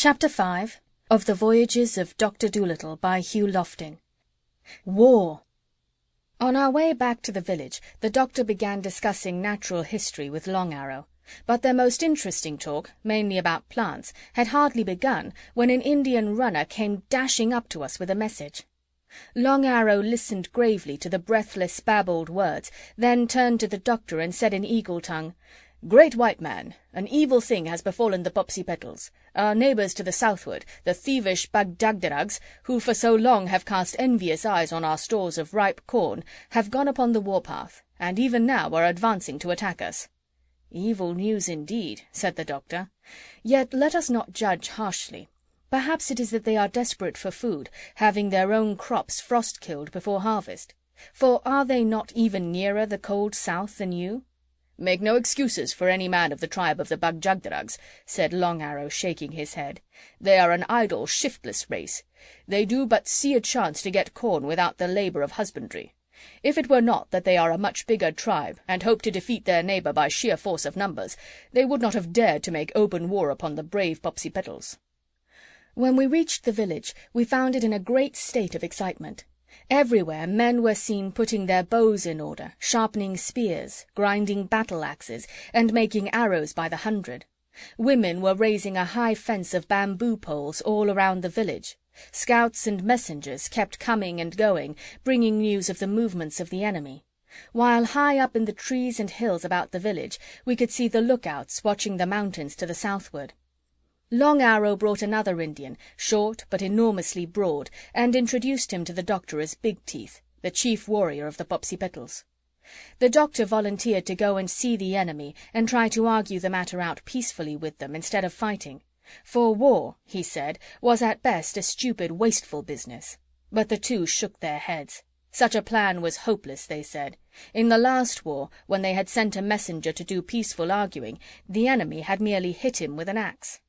Chapter 5 of The Voyages of Dr. Dolittle by Hugh Lofting. War. On our way back to the village, the doctor began discussing natural history with Long Arrow. But their most interesting talk, mainly about plants, had hardly begun when an Indian runner came dashing up to us with a message. Long Arrow listened gravely to the breathless, babbled words, then turned to the doctor and said in eagle tongue, "Great white man, an evil thing has befallen the Popsipetels. Our neighbours to the southward, the thievish Bag-Jagderags, who for so long have cast envious eyes on our stores of ripe corn, have gone upon the warpath, and even now are advancing to attack us." "Evil news indeed," said the doctor. "Yet let us not judge harshly. Perhaps it is that they are desperate for food, having their own crops frost-killed before harvest. For are they not even nearer the cold south than you?" "Make no excuses for any man of the tribe of the Bag-Jagderags," said Long Arrow, shaking his head. "They are an idle, shiftless race. They do but see a chance to get corn without the labour of husbandry. If it were not that they are a much bigger tribe, and hope to defeat their neighbour by sheer force of numbers, they would not have dared to make open war upon the brave Popsipetels." When we reached the village, we found it in a great state of excitement. Everywhere men were seen putting their bows in order, sharpening spears, grinding battle-axes, and making arrows by the hundred. Women were raising a high fence of bamboo poles all around the village. Scouts and messengers kept coming and going, bringing news of the movements of the enemy. While high up in the trees and hills about the village, we could see the lookouts watching the mountains to the southward. Long Arrow brought another Indian, short but enormously broad, and introduced him to the doctor as Big Teeth, the chief warrior of the Popsipetels. The doctor volunteered to go and see the enemy and try to argue the matter out peacefully with them instead of fighting. For war, he said, was at best a stupid, wasteful business. But the two shook their heads. Such a plan was hopeless, they said. In the last war, when they had sent a messenger to do peaceful arguing, the enemy had merely hit him with an axe.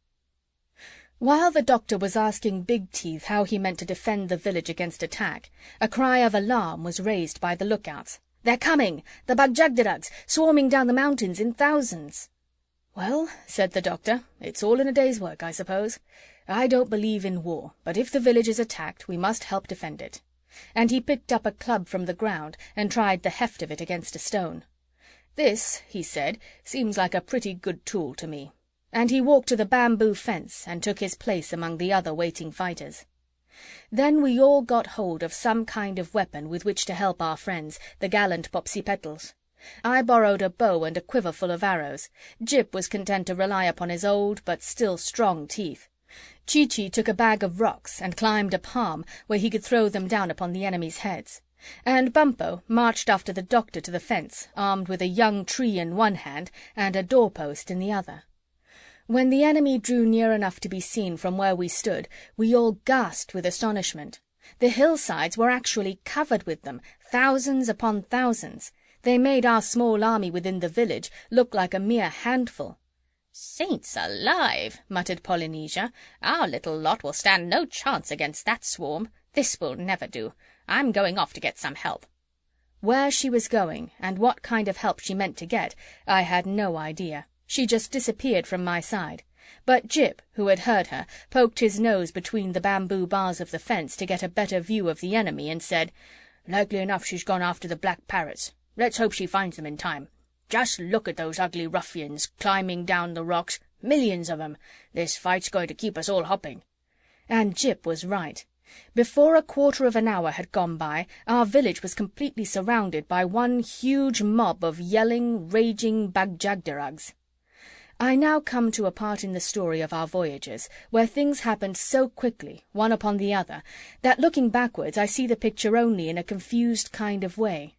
While the doctor was asking Big Teeth how he meant to defend the village against attack, a cry of alarm was raised by the lookouts. "They're coming! The Bag-Jagderags, swarming down the mountains in thousands!" "Well," said the doctor, "it's all in a day's work, I suppose. I don't believe in war, but if the village is attacked, we must help defend it." And he picked up a club from the ground and tried the heft of it against a stone. "This," he said, "seems like a pretty good tool to me." And he walked to the bamboo fence and took his place among the other waiting fighters. Then we all got hold of some kind of weapon with which to help our friends, the gallant Popsipetels. I borrowed a bow and a quiver full of arrows. Jip was content to rely upon his old but still strong teeth. Chee-Chee took a bag of rocks and climbed a palm where he could throw them down upon the enemy's heads. And Bumpo marched after the doctor to the fence, armed with a young tree in one hand and a doorpost in the other. When the enemy drew near enough to be seen from where we stood, we all gasped with astonishment. The hillsides were actually covered with them, thousands upon thousands. They made our small army within the village look like a mere handful. "Saints alive!" muttered Polynesia. "Our little lot will stand no chance against that swarm. This will never do. I'm going off to get some help." Where she was going, and what kind of help she meant to get, I had no idea. She just disappeared from my side. But Jip, who had heard her, poked his nose between the bamboo bars of the fence to get a better view of the enemy and said, "Likely enough she's gone after the black parrots. Let's hope she finds them in time. Just look at those ugly ruffians climbing down the rocks, millions of 'em. This fight's going to keep us all hopping." And Jip was right. Before a quarter of an hour had gone by, our village was completely surrounded by one huge mob of yelling, raging Bag-Jagderags. I now come to a part in the story of our voyages where things happened so quickly, one upon the other, that looking backwards I see the picture only in a confused kind of way.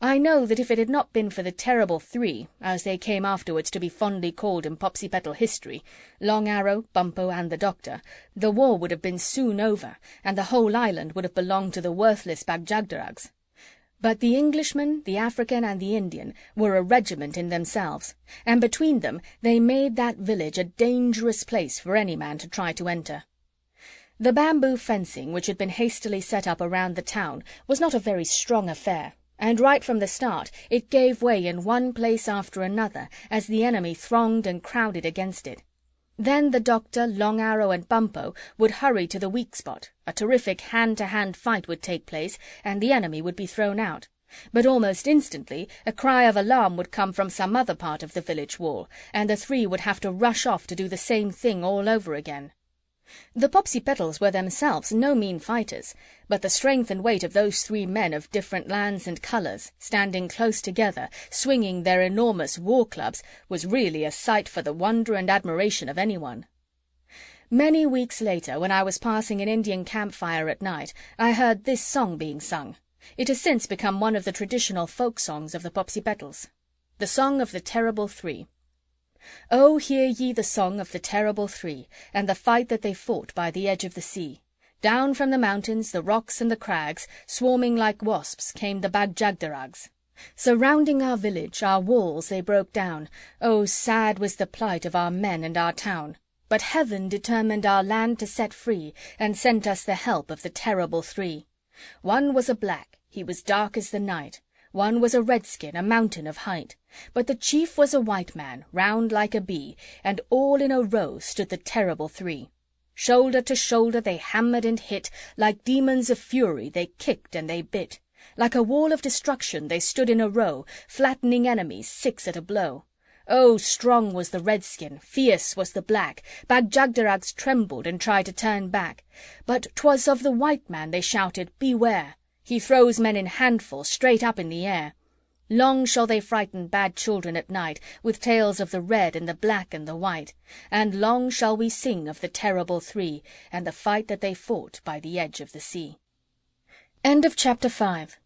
I know that if it had not been for the terrible three, as they came afterwards to be fondly called in Popsipetel history, Long Arrow, Bumpo, and the doctor, the war would have been soon over, and the whole island would have belonged to the worthless Bag-Jagderags. But the Englishman, the African, and the Indian were a regiment in themselves, and between them they made that village a dangerous place for any man to try to enter. The bamboo fencing which had been hastily set up around the town was not a very strong affair, and right from the start it gave way in one place after another as the enemy thronged and crowded against it. Then the Doctor, Long Arrow, and Bumpo would hurry to the weak spot, a terrific hand-to-hand fight would take place, and the enemy would be thrown out. But almost instantly a cry of alarm would come from some other part of the village wall, and the three would have to rush off to do the same thing all over again. The Popsipetels were themselves no mean fighters, but the strength and weight of those three men of different lands and colours, standing close together, swinging their enormous war-clubs, was really a sight for the wonder and admiration of anyone. Many weeks later, when I was passing an Indian campfire at night, I heard this song being sung. It has since become one of the traditional folk songs of the Popsipetels. The Song of the Terrible Three. Oh, hear ye the song of the terrible three, and the fight that they fought by the edge of the sea. Down from the mountains, the rocks and the crags, swarming like wasps, came the Bag-Jagderags. Surrounding our village, our walls they broke down. Oh, sad was the plight of our men and our town. But heaven determined our land to set free, and sent us the help of the terrible three. One was a black, he was dark as the night. One was a redskin, a mountain of height. But the chief was a white man, round like a bee, and all in a row stood the terrible three. Shoulder to shoulder they hammered and hit, like demons of fury they kicked and they bit. Like a wall of destruction they stood in a row, flattening enemies 6 at a blow. Oh, strong was the redskin, fierce was the black. Bag-Jagderags trembled and tried to turn back. But 'twas of the white man they shouted, "Beware! He throws men in handfuls straight up in the air." Long shall they frighten bad children at night with tales of the red and the black and the white, and long shall we sing of the terrible three and the fight that they fought by the edge of the sea. End of chapter 5.